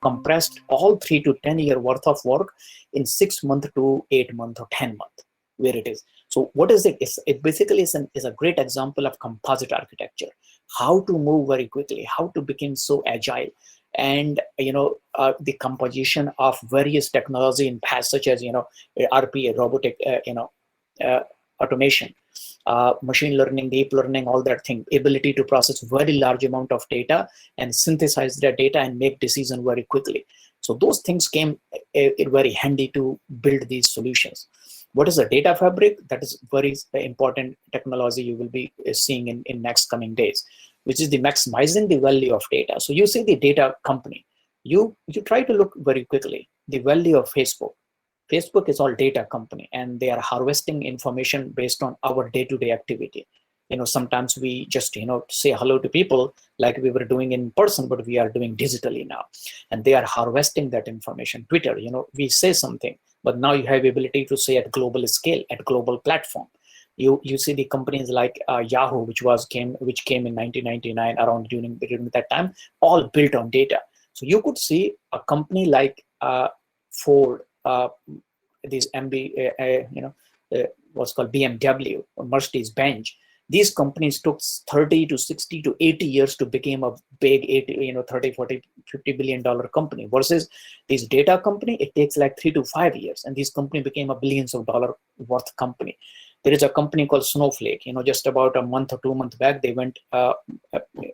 compressed all 3 to 10 year worth of work in 6 months to 8 months or 10 months, where it is. So what is it? It basically is a great example of composite architecture, how to move very quickly, how to become so agile. And the composition of various technology in past, such as RPA, robotic automation, machine learning, deep learning, all that thing, ability to process very large amount of data and synthesize that data and make decision very quickly. So those things came very handy to build these solutions. What is a data fabric? That is very important technology you will be seeing in next coming days, which is the maximizing the value of data. So you see the data company, you try to look very quickly the value of Facebook. Facebook is all data company, and they are harvesting information based on our day-to-day activity. Sometimes we just say hello to people like we were doing in person, but we are doing digitally now, and they are harvesting that information. Twitter, we say something, but now you have ability to say at global scale, at global platform. You see the companies like Yahoo, which came in 1999 around during that time, all built on data. So you could see a company like Ford, these what's called BMW, Mercedes-Benz. These companies took 30 to 60 to 80 years to become a big 30, 40, $50 billion company, versus this data company, it takes like 3 to 5 years, and this company became a billions of dollar worth company. There is a company called Snowflake, just about a month or 2 months back, they went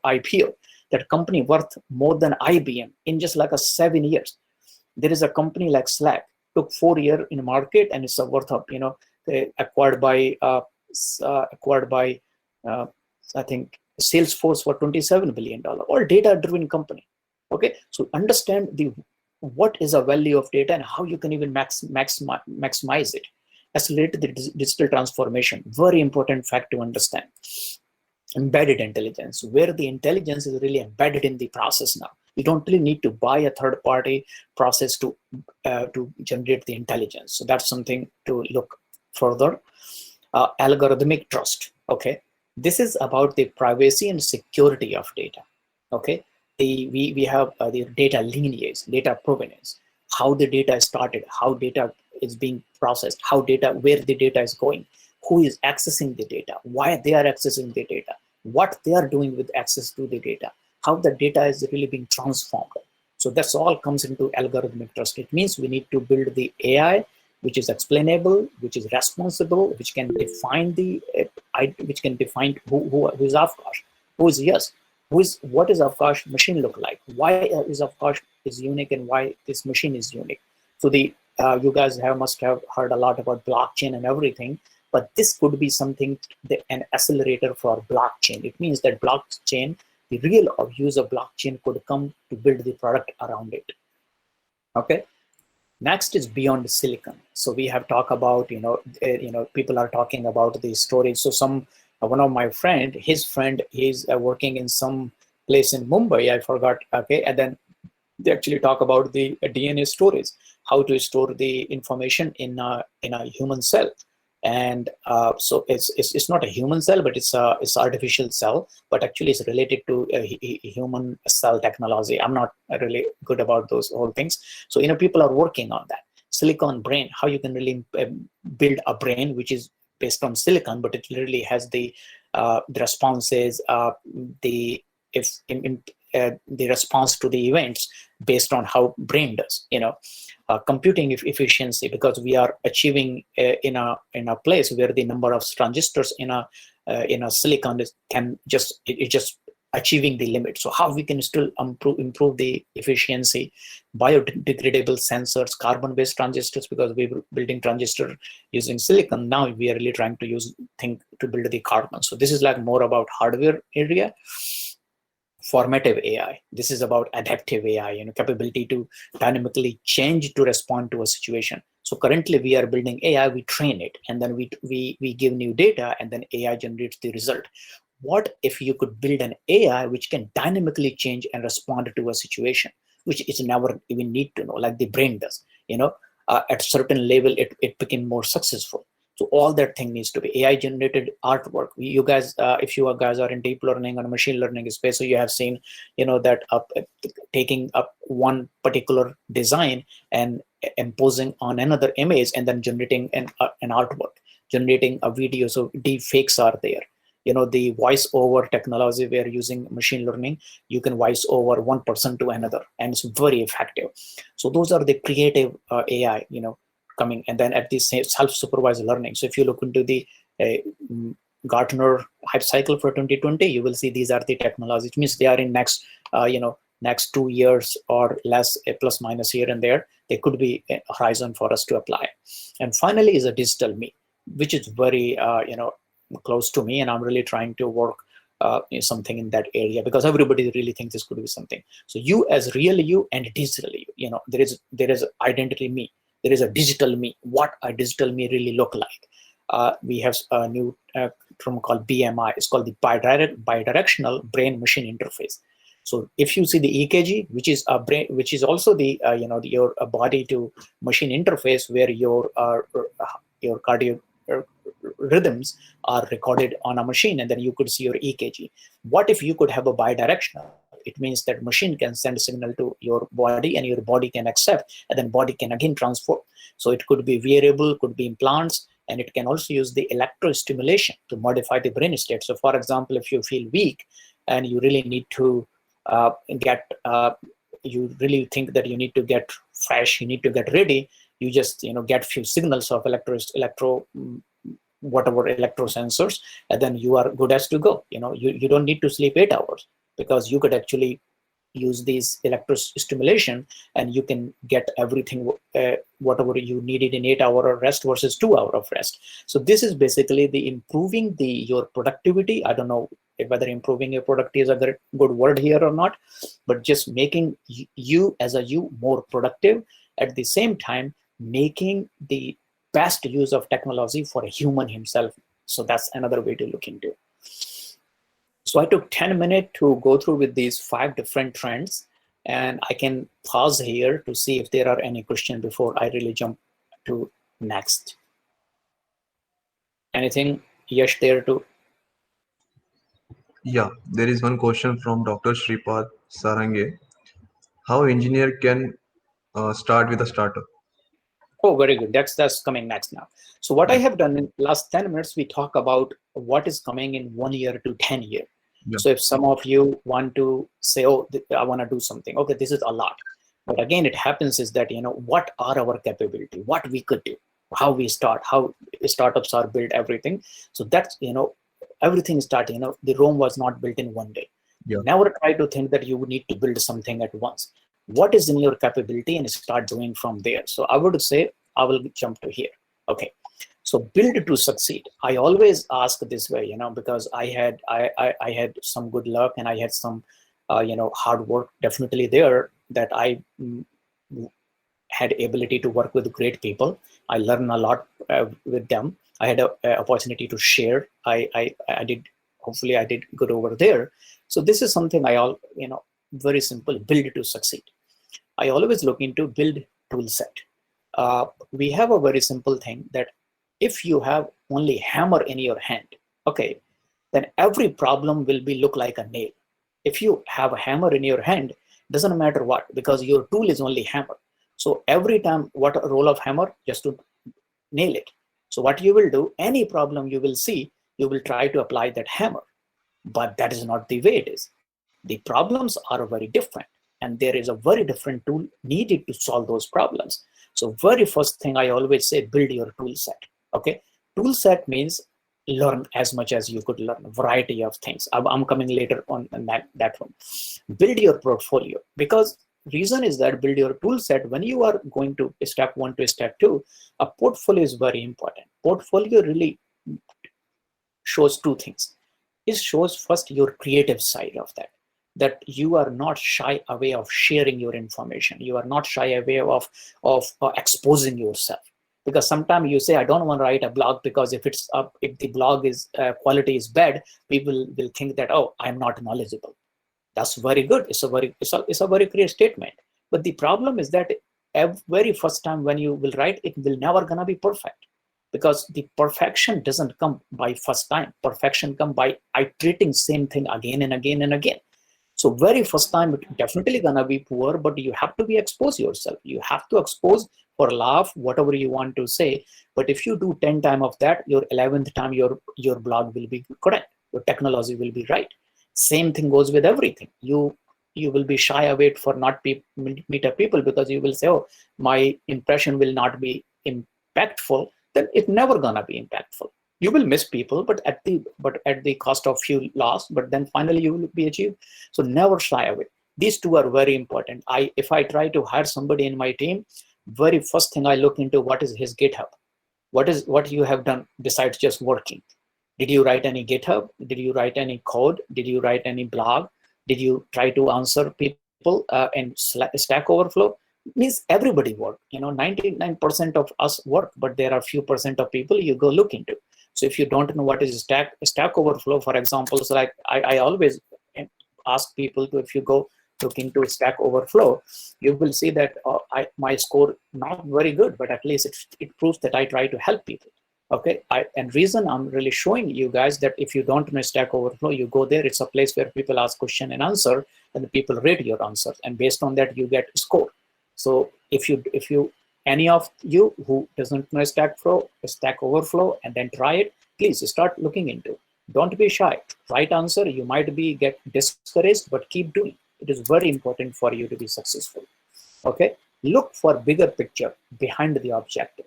IPO. That company worth more than IBM in just like 7 years. There is a company like Slack, took 4 years in the market, and it's worth of, acquired by I think Salesforce for $27 billion, all data-driven company. Okay, so understand what is the value of data and how you can even maximize it. Accelerate the digital transformation, very important fact to understand. Embedded intelligence, where the intelligence is really embedded in the process now. You don't really need to buy a third-party process to generate the intelligence. So that's something to look further. Algorithmic trust. Okay, this is about the privacy and security of data. Okay, we have the data lineage, data provenance, how the data is started, how data is being processed, where the data is going, who is accessing the data, why they are accessing the data, what they are doing with access to the data, how the data is really being transformed. So that's all comes into algorithmic trust. It means we need to build the AI which is explainable, which is responsible, which can define who is Avkash, who is yes, what is Avkash machine look like, why is Avkash is unique, and why this machine is unique. So you guys must have heard a lot about blockchain and everything, but this could be something, an accelerator for blockchain. It means that blockchain, the real use of blockchain could come to build the product around it. Okay. Next is beyond silicon. So we have talked about, people are talking about the storage. So one of my friend, he's working in some place in Mumbai, I forgot. Okay. And then they actually talk about the DNA storage, how to store the information in a human cell. And so it's not a human cell, but it's artificial cell, but actually it's related to a human cell technology. I'm not really good about those whole things. So people are working on that. Silicon brain, how you can really build a brain which is based on silicon, but it literally has the responses, the response to the events based on how brain does. Computing efficiency, because we are achieving in a place where the number of transistors in a silicon is just achieving the limit. So how we can still improve the efficiency, biodegradable sensors, carbon-based transistors, because we were building transistor using silicon. Now we are really trying to to build the carbon. So this is like more about hardware area. Formative AI. This is about adaptive AI, capability to dynamically change to respond to a situation. So currently we are building AI, we train it, and then we give new data, and then AI generates the result. What if you could build an AI which can dynamically change and respond to a situation, which is never even need to know, like the brain does, at a certain level, it became more successful. So all that thing needs to be AI generated artwork. You guys, if you guys are in deep learning and machine learning space, so you have seen, that taking up one particular design and imposing on another image and then generating an artwork, generating a video. So deep fakes are there. The voice over technology, we're using machine learning. You can voice over one person to another, and it's very effective. So those are the creative AI, coming. And then at the same self-supervised learning. So if you look into the Gartner hype cycle for 2020, you will see these are the technologies. It means they are in next 2 years or less, a plus minus here and there. There could be a horizon for us to apply. And finally is a digital me, which is very close to me, and I'm really trying to work something in that area, because everybody really thinks this could be something. So you as real you and digital you, there is identity me, there is a digital me. What a digital me really look like? We have a new term called BMI. It's called the bidirectional brain machine interface. So if you see the EKG, which is a brain, which is also the your body to machine interface, where your cardio rhythms are recorded on a machine, and then you could see your EKG. What if you could have a bidirectional? It means that machine can send a signal to your body, and your body can accept, and then body can again transform. So it could be wearable, could be implants, and it can also use the electrostimulation to modify the brain state. So for example, if you feel weak and you really need to you really think that you need to get fresh, you need to get ready, you just get few signals of whatever electro sensors, and then you are good as to go. You don't need to sleep 8 hours, because you could actually use these electrostimulation, and you can get everything whatever you needed in 8 hour of rest versus 2 hour of rest. So this is basically the improving your productivity. I don't know whether improving your productivity is a good word here or not, but just making you as a you more productive, at the same time making the best use of technology for a human himself. So that's another way to look into. So I took 10 minutes to go through with these 5 different trends, and I can pause here to see if there are any questions before I really jump to next. Anything, Yash, there too? Yeah, there is one question from Dr. Shripad Sarange. How engineer can start with a startup? Oh, very good. That's coming next now. So what I have done in last 10 minutes, we talk about what is coming in 1 year to 10 years. Yeah. So if some of you want to say, oh, I want to do something, okay, this is a lot. But again, it happens is that, what are our capability, what we could do, how we start, how startups are built, everything. So that's, everything started, the Rome was not built in one day. Yeah. Never try to think that you would need to build something at once. What is in your capability, and start doing from there. So I would say, I will jump to here. Okay. So build to succeed. I always ask this way, because I had some good luck, and I had some, hard work definitely there, that I had ability to work with great people. I learned a lot with them. I had an opportunity to share. I did, hopefully I did good over there. So this is something very simple, build to succeed. I always look into build tool set. We have a very simple thing that if you have only hammer in your hand, okay, then every problem will look like a nail. If you have a hammer in your hand, doesn't matter what, because your tool is only hammer. So every time, what a role of hammer? Just to nail it. So what you will do, any problem you will see, you will try to apply that hammer. But that is not the way it is. The problems are very different, and there is a very different tool needed to solve those problems. So very first thing I always say, build your tool set. Okay, tool set means learn as much as you could learn, a variety of things. I'm coming later on that one. Build your portfolio, because reason is that build your tool set. When you are going to step 1 to step 2, a portfolio is very important. Portfolio really shows 2 things. It shows first your creative side of that you are not shy away of sharing your information. You are not shy away of exposing yourself. Because sometimes you say, I don't want to write a blog, because if the blog is quality is bad, people will think that, oh, I'm not knowledgeable. That's very good. It's a very clear statement. But the problem is that very first time when you will write, it will never gonna be perfect, because the perfection doesn't come by first time. Perfection come by iterating same thing again and again and again. So very first time it definitely gonna be poor, but you have to be expose yourself. You have to expose for laugh, whatever you want to say. But if you do 10 times of that, your 11th time your blog will be correct. Your technology will be right. Same thing goes with everything. You will be shy away for not meet up people because you will say, oh, my impression will not be impactful. Then it's never gonna be impactful. You will miss people, but at the cost of few loss. But then finally you will be achieved. So never shy away. These two are very important. If I try to hire somebody in my team, very first thing I look into what is his GitHub. What you have done besides just working. Did you write any GitHub? Did you write any code? Did you write any blog? Did you try to answer people in Stack Overflow? Means everybody work. 99% of us work, but there are few percent of people you go look into. So if you don't know what is Stack Overflow, for example, so like I always ask people to, if you go look into Stack Overflow, you will see that my score not very good, but at least it proves that I try to help people. Okay, and reason I'm really showing you guys that if you don't know Stack Overflow, you go there. It's a place where people ask question and answer, and the people rate your answers, and based on that you get a score. So if you any of you who doesn't know Stack Overflow and then try it, please start looking into. Don't be shy. Right answer, you might get discouraged, but keep doing. It is very important for you to be successful. Okay, look for bigger picture behind the objective.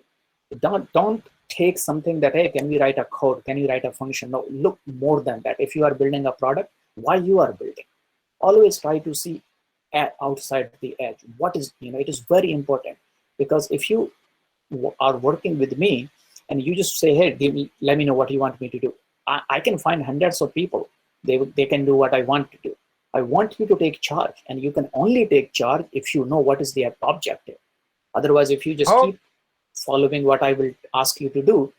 Don't take something that, hey, can we write a code? Can you write a function? No, look more than that. If you are building a product, why you are building? Always try to see outside the edge. What is, it is very important, because if you are working with me and you just say, hey, let me know what you want me to do. I can find hundreds of people. They can do what I want to do. I want you to take charge, and you can only take charge if you know what is the objective. Otherwise, if you just keep following what I will ask you to do,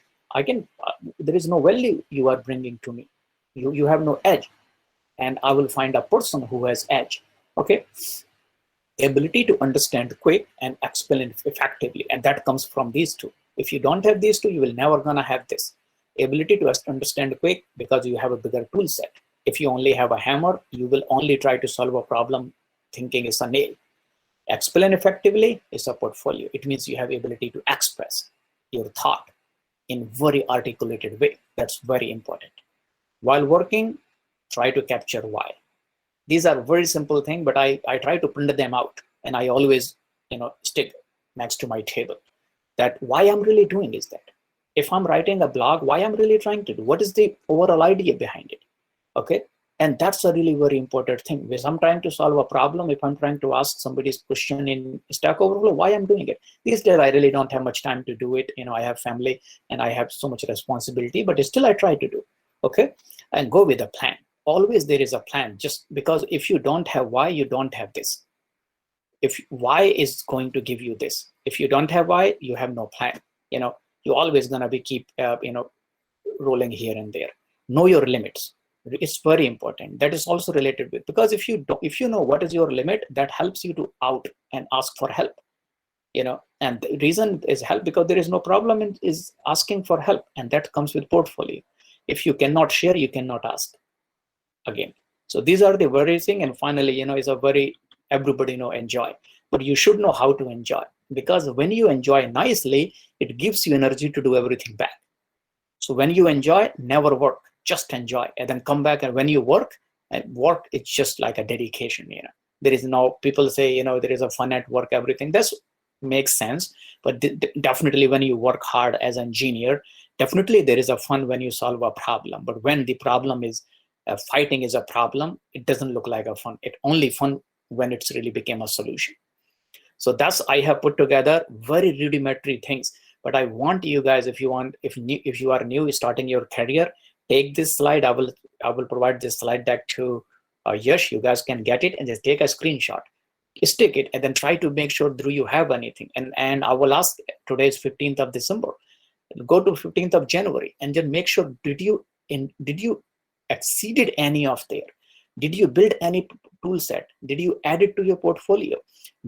there is no value you are bringing to me. You have no edge, and I will find a person who has edge. Okay, ability to understand quick and explain effectively, and that comes from these two. If you don't have these two, you will never gonna have this ability to understand quick, because you have a bigger tool set. If you only have a hammer, you will only try to solve a problem thinking it's a nail. Explain effectively is a portfolio. It means you have ability to express your thought in very articulated way. That's very important. While working, try to capture why. These are very simple things, but I try to print them out, and I always stick next to my table. That why I'm really doing is that. If I'm writing a blog, why I'm really trying to do? What is the overall idea behind it? Okay, and that's a really very important thing. Because I'm trying to solve a problem, if I'm trying to ask somebody's question in Stack Overflow, why I'm doing it. These days I really don't have much time to do it. I have family and I have so much responsibility, but still I try to do. Okay, and go with a plan. Always there is a plan. Just because if you don't have why, you don't have this. If why is going to give you this, if you don't have why, you have no plan. You're always gonna be keep rolling here and there. Know your limits. It's very important. That is also related with, because if you know what is your limit, that helps you to out and ask for help. And the reason is help, because there is no problem in is asking for help, and that comes with portfolio. If you cannot share, you cannot ask again. So these are the very thing. And finally, is a very everybody enjoy, but you should know how to enjoy, because when you enjoy nicely, it gives you energy to do everything back. So when you enjoy, never work, just enjoy, and then come back. And when you work, it's just like a dedication. There is no, people say, there is a fun at work, everything. This makes sense, but definitely when you work hard as an engineer, definitely there is a fun when you solve a problem. But when the problem is fighting is a problem, it doesn't look like a fun. It only fun when it's really became a solution. So that's, I have put together very rudimentary things. But I want you guys, if you are new starting your career, take this slide. I will provide this slide deck to Yash. You guys can get it and just take a screenshot, stick it, and then try to make sure do you have anything. And I will ask, today is 15th of December. Go to 15th of January and just make sure, did you exceeded any of there? Did you build any tool set? Did you add it to your portfolio?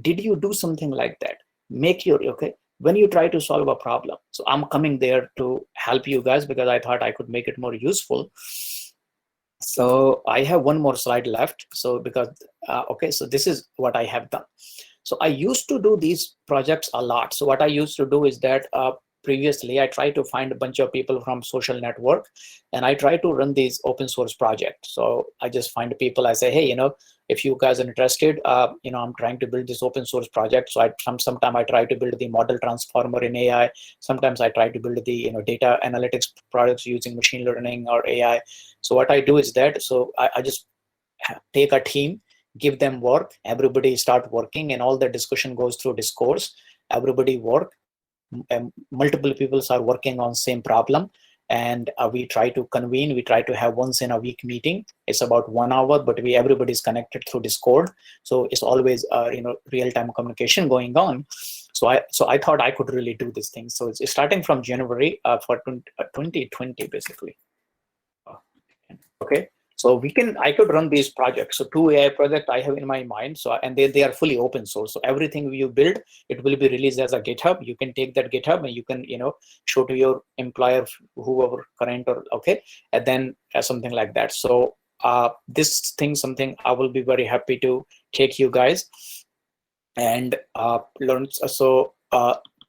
Did you do something like that? Make your, okay, when you try to solve a problem. So I'm coming there to help you guys because I thought I could make it more useful. So I have one more slide left. So because, okay, so this is what I have done. So I used to do these projects a lot. So what I used to do is that previously I tried to find a bunch of people from social network and I try to run these open source projects. So I just find people, I say, hey, if you guys are interested, I'm trying to build this open source project. So sometime I try to build the model transformer in AI. Sometimes I try to build the data analytics products using machine learning or AI. So what I do is that, so I just take a team, give them work, everybody start working, and all the discussion goes through discourse. Everybody work, and multiple people are working on same problem, and we try to convene. We try to have once in a week meeting. It's about 1 hour, but everybody's connected through Discord, so it's always real-time communication going on. So I thought I could really do this thing. So it's starting from January for 2020 basically. Okay. So I could run these projects. So 2 AI projects I have in my mind. So, and they are fully open source. So everything you build, it will be released as a GitHub. You can take that GitHub and you can, show to your employer, whoever current or okay, and then something like that. So this thing, something I will be very happy to take you guys and learn. So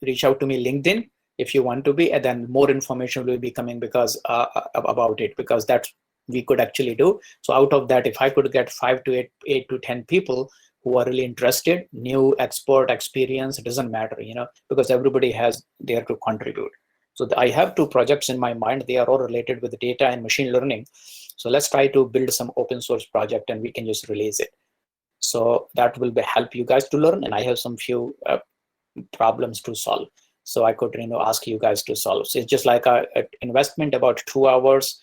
reach out to me LinkedIn if you want to be, and then more information will be coming because about it, because that's we could actually do. So out of that, if I could get 5 to 8 to 10 people who are really interested, new expert experience, it doesn't matter, because everybody has there to contribute. So I have 2 projects in my mind. They are all related with data and machine learning. So let's try to build some open source project and we can just release it. So that will help you guys to learn. And I have some few problems to solve. So I could ask you guys to solve. So it's just like a investment about 2 hours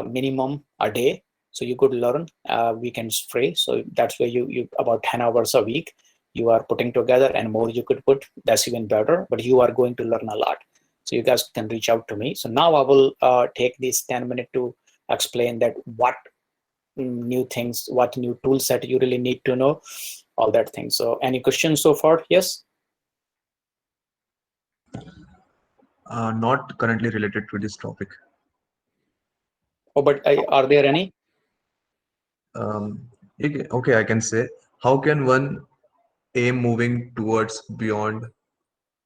minimum a day. So you could learn weekends free. So that's where you about 10 hours a week you are putting together, and more you could put, that's even better, but you are going to learn a lot. So you guys can reach out to me. So now I will take this 10 minutes to explain that what new things, what new tool set you really need to know, all that thing. So any questions so far? Yes? Not currently related to this topic. Oh, but are there any? Okay, I can say, how can one aim moving towards beyond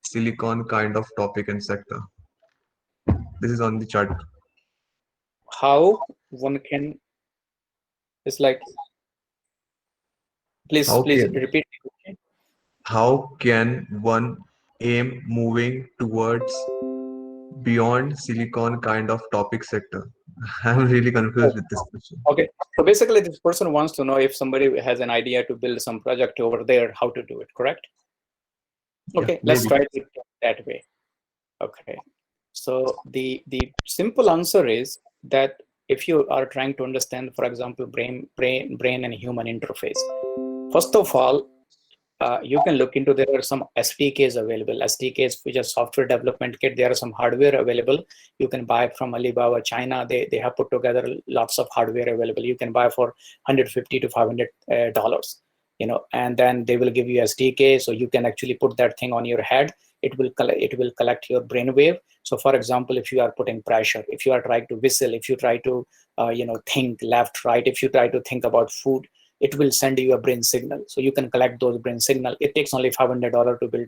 silicon kind of topic and sector? This is on the chart. How one can, it's like, please How repeat. can one aim moving towards beyond silicon kind of topic sector? I'm really confused with this question. Okay, so basically this person wants to know if somebody has an idea to build some project over there, how to do it, correct? Okay, Yeah, let's maybe. try it that way. Okay, so the simple answer is that if you are trying to understand, for example, brain and human interface, first of all, you can look into, there are some SDKs available. SDKs, which are software development kit. There are some hardware available. You can buy from Alibaba, China. They have put together lots of hardware available. You can buy for $150 to $500, and then they will give you SDK, so you can actually put that thing on your head. It will collect your brainwave. So for example, if you are putting pressure, if you are trying to whistle, if you try to think left, right, if you try to think about food, it will send you a brain signal. So you can collect those brain signal. It takes only $500 to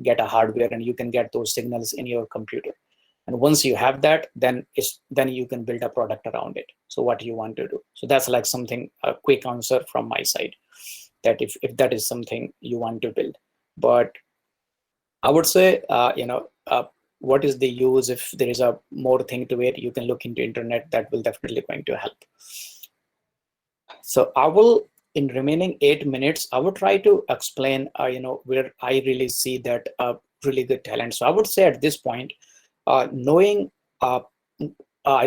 get a hardware, and you can get those signals in your computer. And once you have that, then you can build a product around it. So what you want to do. So that's like something, a quick answer from my side, that if that is something you want to build. But I would say, what is the use? If there is a more thing to it, you can look into internet. That will definitely going to help. So I will, in remaining 8 minutes, I will try to explain, where I really see that really good talent. So I would say at this point, knowing, I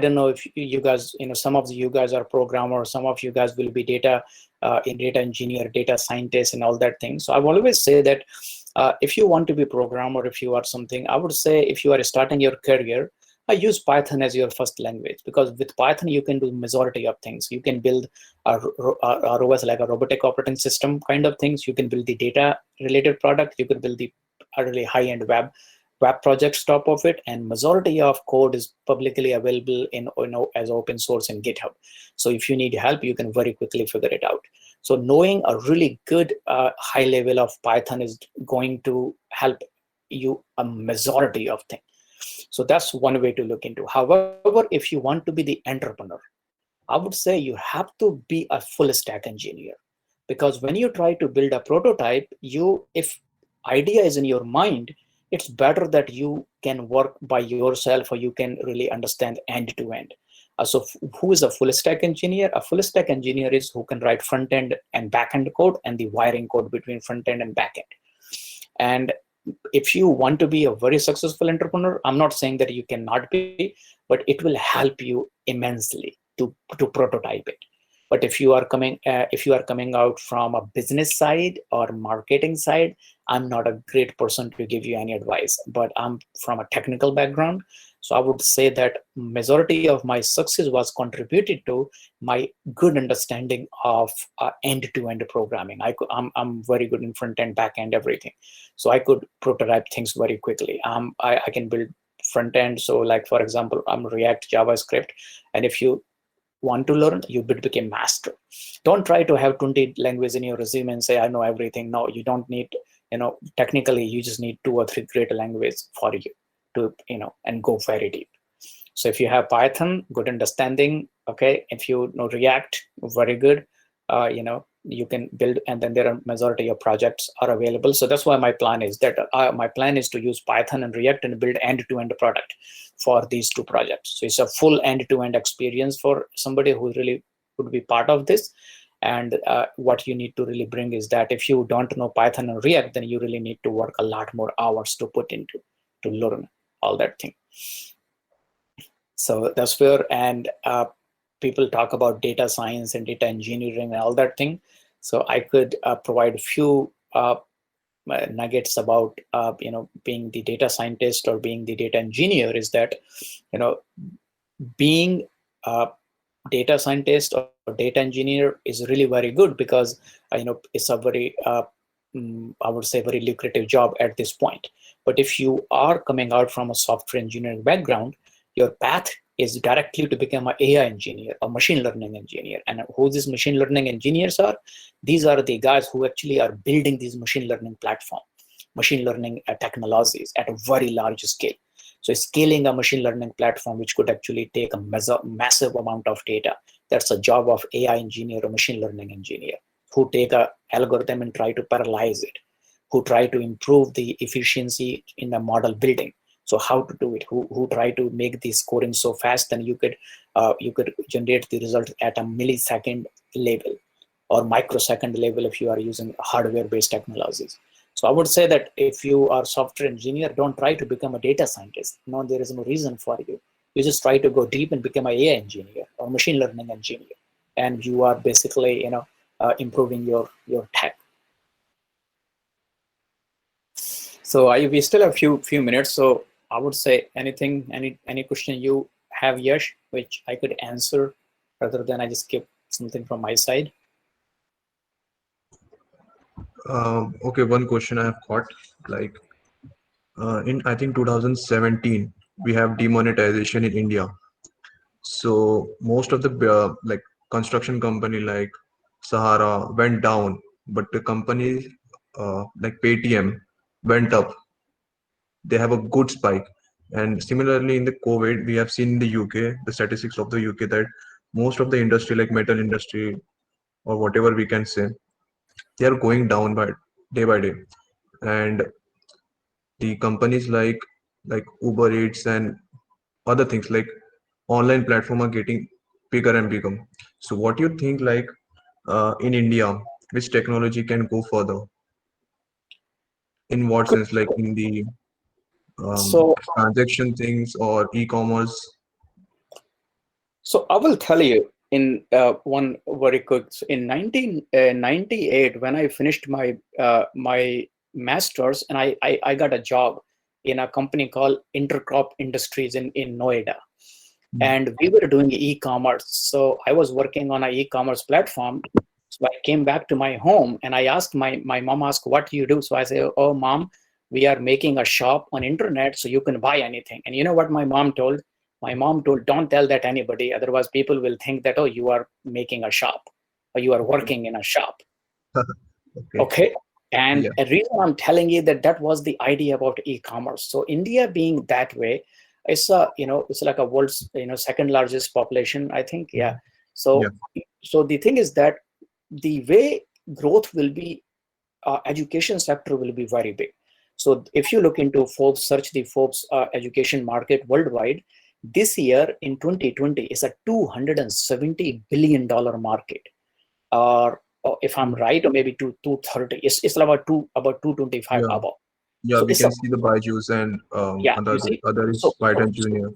don't know if you guys, some of you guys are programmers, some of you guys will be data engineer, data scientist, and all that thing. So I will always say that if you want to be programmer, if you are something, I would say if you are starting your career, I use Python as your first language, because with Python you can do majority of things. You can build a ROS, like a robotic operating system kind of things. You can build the data related product. You could build the a really high-end web projects top of it, and majority of code is publicly available in as open source in GitHub. So if you need help, you can very quickly figure it out. So knowing a really good high level of Python is going to help you a majority of things. So that's one way to look into. However, if you want to be the entrepreneur, I would say you have to be a full stack engineer, because when you try to build a prototype, if idea is in your mind, it's better that you can work by yourself, or you can really understand end to end. So who is a full stack engineer? A full stack engineer is who can write front end and back end code and the wiring code between front end and back end. And if you want to be a very successful entrepreneur, I'm not saying that you cannot be, but it will help you immensely to prototype it. But if you are coming out from a business side or marketing side, I'm not a great person to give you any advice, but I'm from a technical background. So I would say that majority of my success was contributed to my good understanding of end-to-end programming. I'm very good in front end, back end, everything. So I could prototype things very quickly. I can build front end. So like, for example, I'm React, JavaScript. And if you want to learn, you become master. Don't try to have 20 languages in your resume and say, I know everything. No, you don't need, technically, you just need 2 or 3 great languages for you to, and go very deep. So if you have Python, good understanding, okay. If you know React, very good, you can build, and then there are majority of projects are available. So that's why my plan is to use Python and React and build end-to-end product for these 2 projects. So it's a full end-to-end experience for somebody who really would be part of this. And what you need to really bring is that if you don't know Python and React, then you really need to work a lot more hours to put into to learn all that thing. So that's where, and people talk about data science and data engineering and all that thing. So I could provide a few nuggets about being the data scientist or being the data engineer. Is that being a data scientist or data engineer is really very good, because it's a very I would say very lucrative job at this point. But if you are coming out from a software engineering background, your path is directly to become an AI engineer, a machine learning engineer. And who these machine learning engineers are? These are the guys who actually are building these machine learning platform, machine learning technologies at a very large scale. So scaling a machine learning platform, which could actually take a massive amount of data, that's a job of AI engineer or machine learning engineer, who take a algorithm and try to parallelize it, who try to improve the efficiency in the model building. So how to do it? Who try to make the scoring so fast, then you could generate the result at a millisecond level or microsecond level if you are using hardware-based technologies. So I would say that if you are a software engineer, don't try to become a data scientist. No, there is no reason for you. You just try to go deep and become an AI engineer or machine learning engineer, and you are basically improving your tech. So we still have few minutes. So I would say any question you have, Yash, which I could answer, rather than I just give something from my side. Okay, one question I have got, like in I think 2017 we have demonetization in India. So most of the like construction company like Sahara went down, but the companies like Paytm went up. They have a good spike. And similarly in the COVID, we have seen in the UK, the statistics of the UK, that most of the industry, like metal industry or whatever we can say, they are going down by day. And the companies like Uber Eats and other things like online platform are getting bigger and bigger. So what do you think, like in India, which technology can go further? In what sense, like in the So transaction things or e-commerce? I will tell you in one very quick. So in 1998, when I finished my master's, and I got a job in a company called Intercrop Industries in Noida. And we were doing e-commerce. So I was working on an e-commerce platform. So I came back to my home and I asked my mom asked, what do you do? So I say, oh, mom, we are making a shop on internet so you can buy anything. And you know what my mom told? My mom told, don't tell that anybody, otherwise people will think that, oh, you are making a shop or you are working in a shop. Okay. Okay. And Yeah. a reason I'm telling you that that was the idea about e-commerce. So India being that way, it's like a world's, second largest population, I think. Yeah. Yeah. So the thing is that the way growth will be, education sector will be very big. So if you look into Forbes, search the Forbes education market worldwide, this year in 2020 is a $270 billion market. Or if I'm right, or maybe 230. It's about 225 Yeah. above. Yeah. So We it's a, can see the Byju's and yeah, you other see. other So is White so and Junior.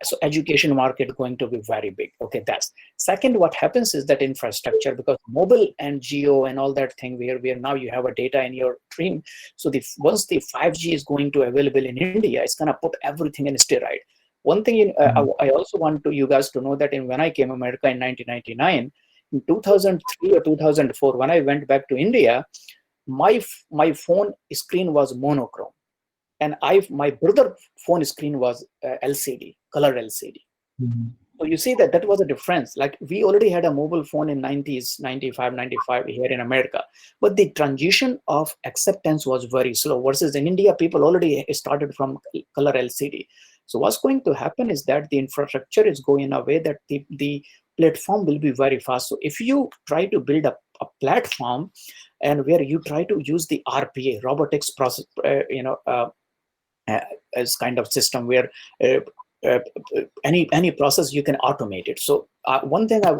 so education market going to be very big. Okay, that's second. What happens is that infrastructure, because mobile and geo and all that thing, where now you have a data in your dream. So the once the 5G is going to available in India, it's gonna put everything in steroid. One thing I also want to you guys to know that when I came to America in 1999, in 2003 or 2004, when I went back to India, my phone screen was monochrome, and my brother phone screen was LCD, color LCD. Mhm. So you see that was a difference. Like we already had a mobile phone in 90s, 95, 95 here in America, but the transition of acceptance was very slow. Versus in India, people already started from color LCD. So what's going to happen is that the infrastructure is going in a way that the platform will be very fast. So if you try to build a platform, and where you try to use the RPA, robotics process, uh, as kind of system where uh, uh, any process you can automate it. So one thing I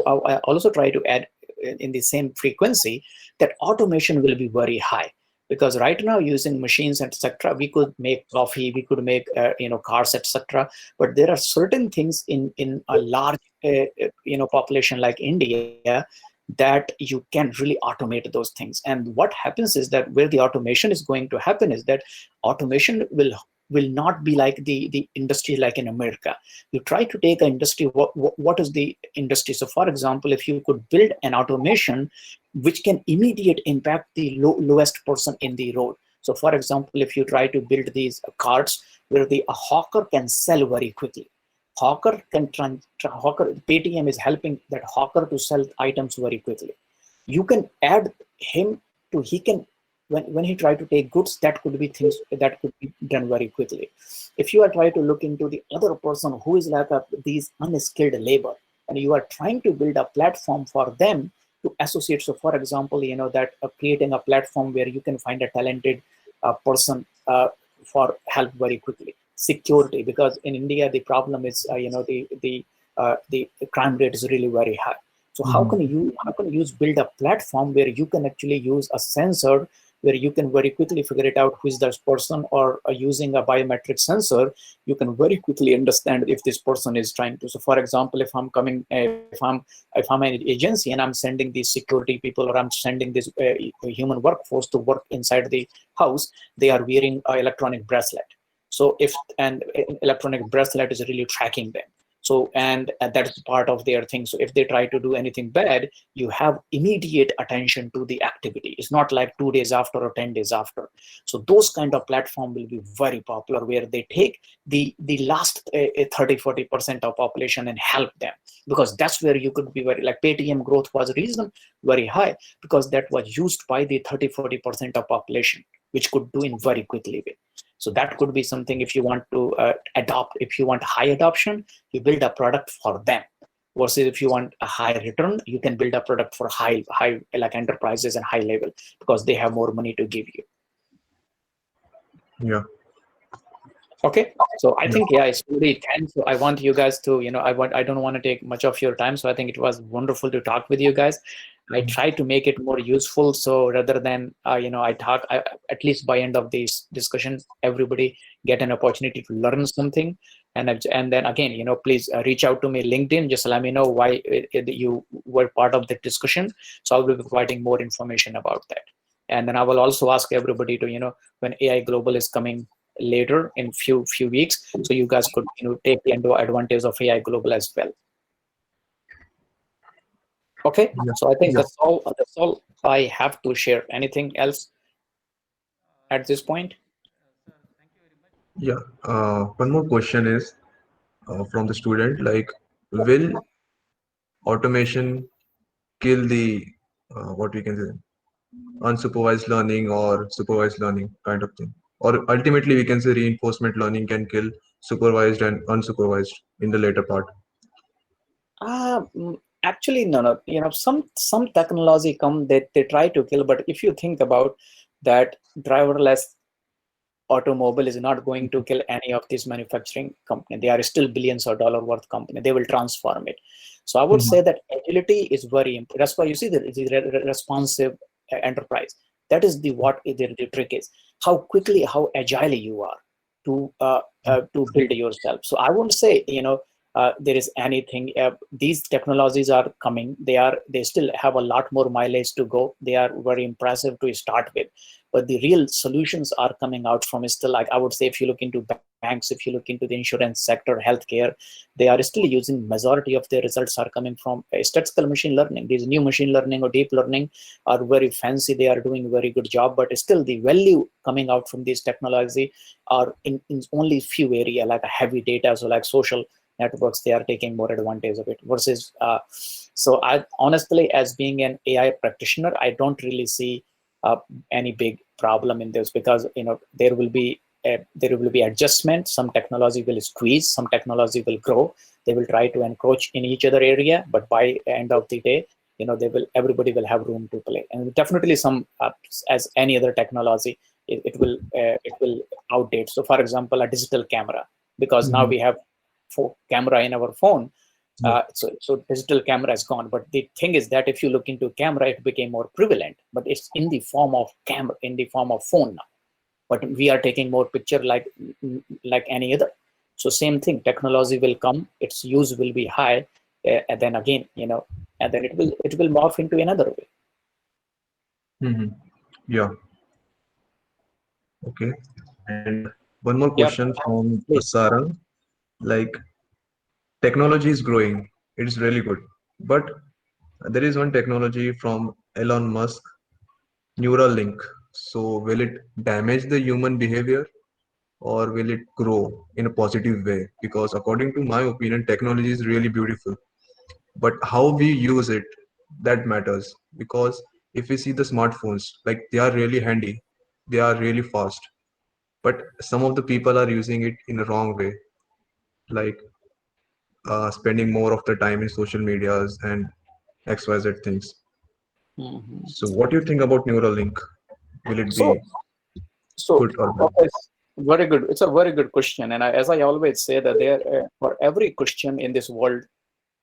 also try to add in the same frequency, that automation will be very high, because right now using machines, etc., we could make coffee, we could make cars, etc., but there are certain things in a large population like India, that you can really automate those things. And what happens is that where the automation is going to happen is that automation will not be like the industry like in America. You try to take an industry, what is the industry? So for example, if you could build an automation which can immediate impact the lowest person in the road. So for example, if you try to build these carts where a hawker can sell very quickly. Hawker Paytm is helping that hawker to sell items very quickly. You can add him to, he can, when he try to take goods, that could be things that could be done very quickly. If you are trying to look into the other person who is like these unskilled labor, and you are trying to build a platform for them to associate. So for example, that creating a platform where you can find a talented person for help very quickly. Security, because in India the problem is the crime rate is really very high. So Mhm. how can you build a platform where you can actually use a sensor where you can very quickly figure it out who is this person, or using a biometric sensor, you can very quickly understand if this person is trying to. So for example, if I'm an agency and I'm sending these security people, or I'm sending this human workforce to work inside the house, they are wearing an electronic bracelet. So if an electronic bracelet is really tracking them. So, and that's part of their thing. So if they try to do anything bad, you have immediate attention to the activity. It's not like 2 days after or 10 days after. So those kind of platform will be very popular, where they take the last 30-40% of population and help them, because that's where you could be very, like Paytm growth was reason very high, because that was used by the 30-40% of population, which could do in very quickly way. So that could be something. If you want to adopt, if you want high adoption, you build a product for them. Versus if you want a high return, you can build a product for high like enterprises and high level, because they have more money to give you. Yeah. Okay, so I Yeah. think, yeah, it's really 10. So I want you guys to, I don't want to take much of your time. So I think it was wonderful to talk with you guys. I try to make it more useful. So rather than, at least by end of this discussion, everybody get an opportunity to learn something. And then again, please reach out to me LinkedIn. Just let me know why you were part of the discussion. So I will be providing more information about that. And then I will also ask everybody to, when AI Global is coming later in few weeks, so you guys could take the advantage of AI Global as well. Okay, Yeah. so I think Yeah. that's all I have to share. Anything else at this point? Yeah. One more question is from the student, like, will automation kill the what we can say unsupervised learning or supervised learning kind of thing? Or ultimately, we can say reinforcement learning can kill supervised and unsupervised in the later part. Actually, no, no. Some technology come that they try to kill, but if you think about that, driverless automobile is not going to kill any of these manufacturing company. They are still billions of dollar worth company. They will transform it. So I would Mhm. say that agility is very important. That's why you see the responsive enterprise. That is the trick is how quickly, how agile you are to build yourself. So I won't say there is anything. These technologies are coming. They still have a lot more mileage to go. They are very impressive to start with, but the real solutions are coming out from still, like I would say, if you look into banks, if you look into the insurance sector, healthcare, they are still using majority of their results are coming from statistical machine learning. These new machine learning or deep learning are very fancy. They are doing a very good job, but still the value coming out from this technology are in only few area, like a heavy data, so like social networks, they are taking more advantage of it versus so I honestly, as being an AI practitioner, I don't really see uh, any big problem in this, because there will be adjustment. Some technology will squeeze, some technology will grow. They will try to encroach in each other area, but by the end of the day, everybody will have room to play. And definitely some as any other technology, it will outdate. So for example, a digital camera, because now Mhm. we have camera in our phone. Yeah. So digital camera is gone, but the thing is that if you look into camera, it became more prevalent, but it's in the form of camera, in the form of phone now. But we are taking more picture like any other. So same thing, technology will come, its use will be high, and then again, and then it will morph into another way. Mhm. Yeah. Okay. And one more Yeah, question from please. Sarang. Like, technology is growing. It's really good. But there is one technology from Elon Musk, Neuralink. So will it damage the human behavior or will it grow in a positive way? Because according to my opinion, technology is really beautiful. But how we use it, that matters. Because if we see the smartphones, like they are really handy, they are really fast. But some of the people are using it in a wrong way, like spending more of the time in social medias and XYZ things. Mhm. So what do you think about Neuralink? Will it so be so good or bad? okay, very good. It's a very good question, and as I always say that there for every question in this world,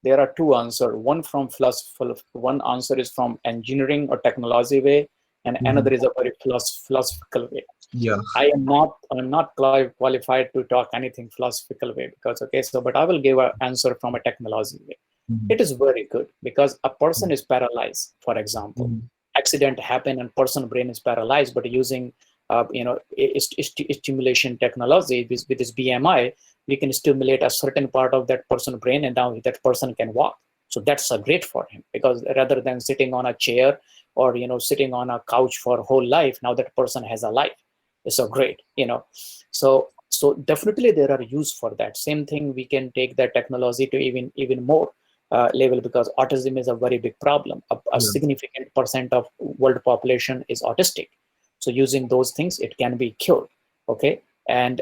there are two answers. One from philosophical, one answer is from engineering or technology way, and Mhm. another is a very philosophical way. Yeah. I'm not qualified to talk anything philosophical way, because okay, so but I will give an answer from a technology way. Mhm. It is very good because a person is paralyzed, for example, Mhm. accident happen and person brain is paralyzed, but using stimulation technology with this BMI, we can stimulate a certain part of that person brain, and now that person can walk. So that's a great for him, because rather than sitting on a chair or sitting on a couch for whole life, now that person has a life. It's so great. So definitely there are use for that. Same thing, we can take that technology to even more level, because autism is a very big problem. A Yeah. significant percent of world population is autistic. So using those things, it can be cured. Okay. And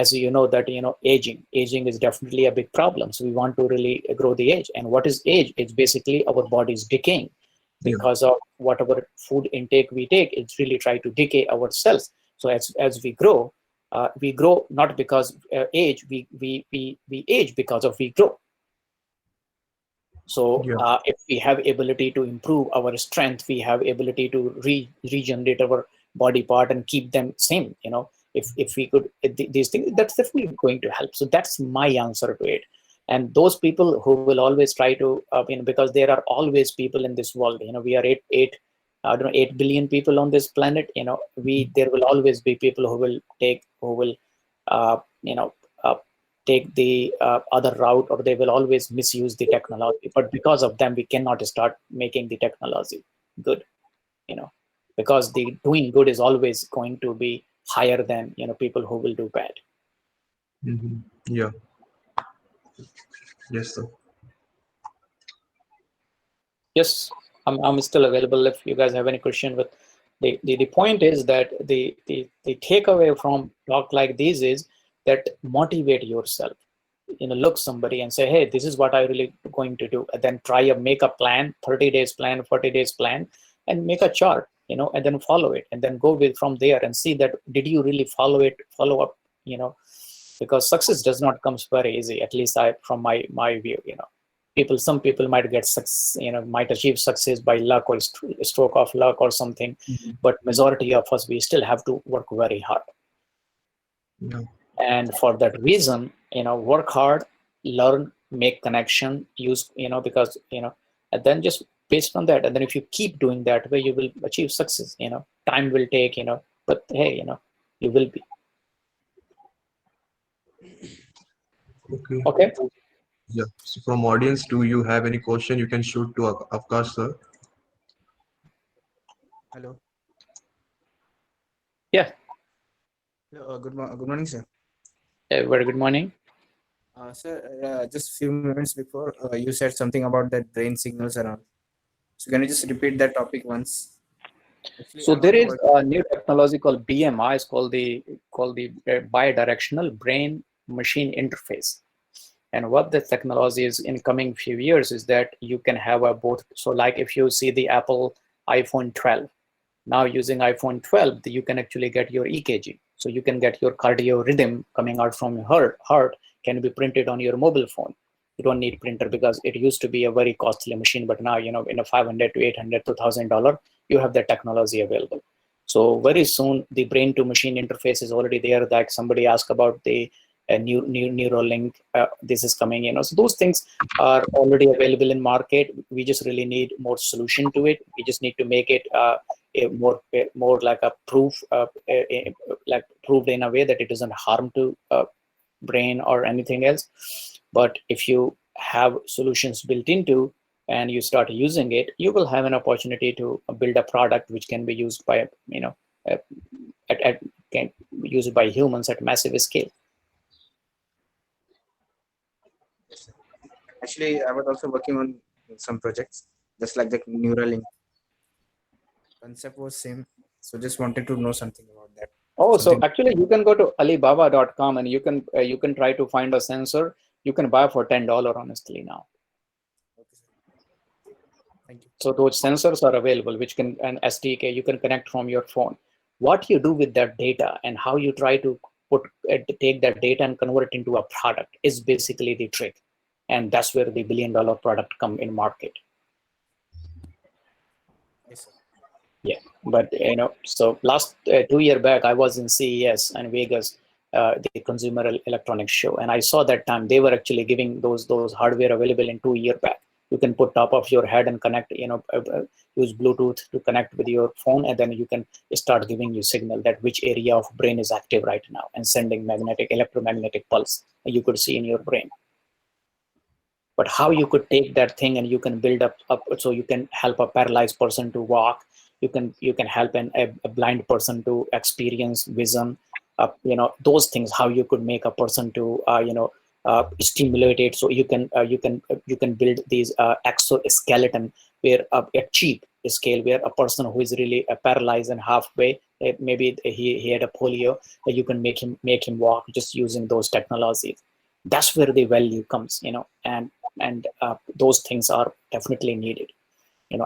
as you know that aging is definitely a big problem. So we want to really grow the age. And what is age? It's basically our body's decaying Yeah. because of whatever food intake we take. It's really try to decay our cells. So as we grow not because age. We age because of we grow. So Yeah. if we have ability to improve our strength, we have ability to regenerate our body part and keep them same. If we could these things, that's definitely going to help. So that's my answer to it. And those people who will always try to, because there are always people in this world. We are eight I don't know 8 billion people on this planet. There will always be people who will uh, you know uh, take the other route, or they will always misuse the technology, but because of them we cannot start making the technology good. you know because the doing good is always going to be higher than people who will do bad. Yeah. Yes, sir. Yes, I'm still available if you guys have any question. But the point is that the takeaway from talk like these is that motivate yourself. Look somebody and say, hey, this is what I really going to do, and then make a plan, 30 days plan, 40 days plan, and make a chart, and then follow it, and then go with from there and see that did you really follow up, because success does not comes very easy, at least I from my view. Some people might get success, might achieve success by luck or stroke of luck or something, but majority of us, we still have to work very hard. Yeah. And for that reason, work hard, learn, make connection, use, because and then just based on that, and then if you keep doing that way, you will achieve success. Time will take, but hey, you will be Okay. okay. Yeah. So from audience, do you have any question? You can shoot to Avkash, sir. Hello. Yeah. Hello, good morning, sir. Very good morning. Sir, just few minutes before you said something about that brain signals around. So can you just repeat that topic once? Actually, So I'm there also is working. a new technology called BMI. It's called the bidirectional brain machine interface. And what the technology is in coming few years is that you can have a both. So like if you see the Apple iPhone 12, now using iPhone 12, you can actually get your EKG. So you can get your cardio rhythm coming out from your heart can be printed on your mobile phone. You don't need printer because it used to be a very costly machine, but now, in a 500 to 800 to $1,000, you have the technology available. So very soon the brain to machine interface is already there. Like somebody asked about the new Neuralink, this is coming, so those things are already available in market. We just really need more solution to it. We just need to make it more like a proof, like proved in a way that it doesn't harm to brain or anything else. But if you have solutions built into and you start using it, you will have an opportunity to build a product which can be used by uh, can be used by humans at massive scale. Yes, sir. Actually, I was also working on some projects, just like the Neuralink concept was same. So just wanted to know something about that. Oh, so Something. actually you can go to Alibaba.com and you can try to find a sensor you can buy for $10 honestly now. Okay, sir. Thank you. So those sensors are available, which can an SDK you can connect from your phone. What you do with that data and how you try to take that data and convert it into a product is basically the trick, and that's where the $1 billion product come in market. Yes, sir. Yeah, but so last 2 year back, I was in CES in Vegas, the Consumer Electronics Show, and I saw that time they were actually giving those hardware available in 2 year back. You can put top of your head and connect, use Bluetooth to connect with your phone, and then you can start giving you signal that which area of brain is active right now and sending electromagnetic pulse you could see in your brain. But how you could take that thing and you can build up so you can help a paralyzed person to walk, you can help a blind person to experience vision, those things, how you could make a person to stimulate it, so you can build these exoskeleton where at cheap scale, where a person who is really paralyzed and halfway, maybe he had a polio, you can make him walk just using those technologies. That's where the value comes, and those things are definitely needed.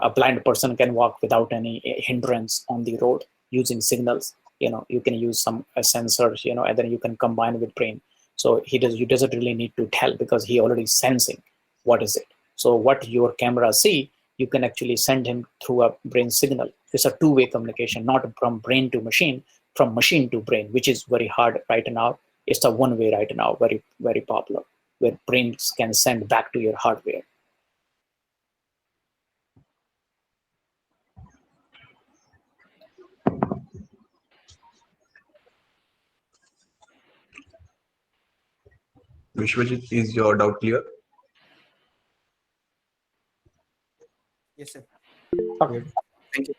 A blind person can walk without any hindrance on the road using signals. You can use some sensors, and then you can combine with brain. So you doesn't really need to tell because he already sensing what is it. So what your camera see, you can actually send him through a brain signal. It's a two-way communication, not from brain to machine, from machine to brain, which is very hard right now. It's a one way right now, very, very popular, where brains can send back to your hardware. Vishwajit, is your doubt clear? Yes, sir. Okay. Good. Thank you.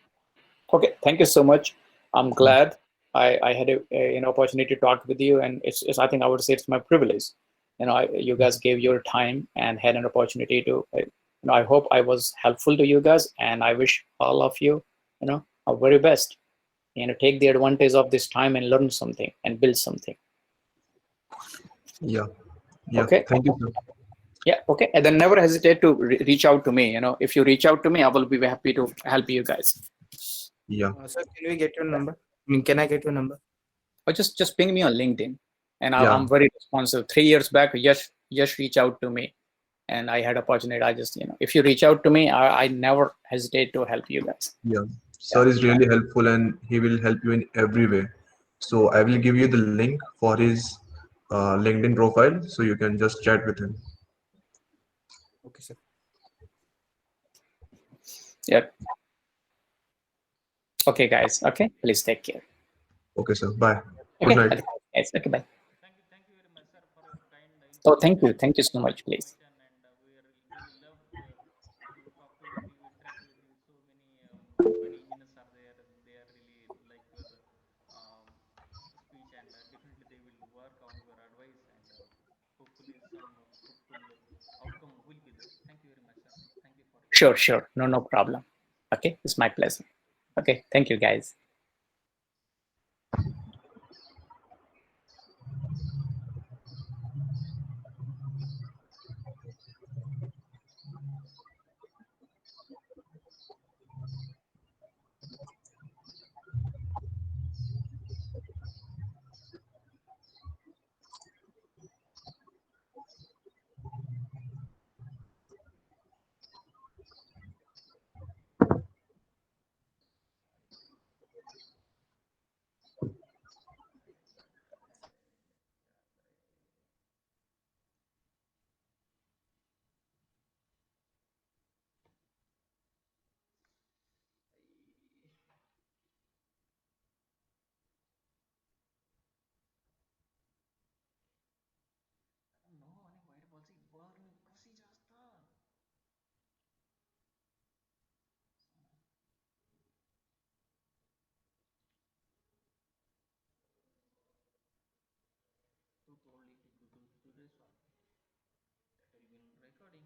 Okay, thank you so much. I'm glad I had an opportunity to talk with you, and it's I think I would say it's my privilege. You guys gave your time and had an opportunity to. I hope I was helpful to you guys, and I wish all of you, our very best. Take the advantage of this time and learn something and build something. Yeah. Yeah. Okay. Thank you, sir. Yeah. Okay. And then never hesitate to reach out to me. If you reach out to me, I will be happy to help you guys. Yeah. Sir, can we get your number? I mean, can I get your number? Or just ping me on LinkedIn, and Yeah. I'm very responsive. 3 years back, just reach out to me, and I had opportunity. I just if you reach out to me, I never hesitate to help you guys. Yeah. Yeah. Sir is really helpful and he will help you in every way. So I will give you the link for his LinkedIn profile so you can just chat with him. Okay, sir. Yeah. Okay, guys. Okay, please take care. Okay, sir. Bye. Good Okay, night. guys. Okay, bye. Thank you very much, sir, for your kind Oh, input thank you. and Thank you so much, please. information. And we really love to talk to with you, interact with you. So many engineers are there. They are really like your speech, and definitely they will work on your advice, and hopefully some fruitful outcome will be there. Thank you very much, sir. Thank you for your Sure, sure. No problem. Okay, it's my pleasure. Okay, thank you, guys. no అని బయట policy వారిని కృషి చేస్తా to told people to today's one that will be recording.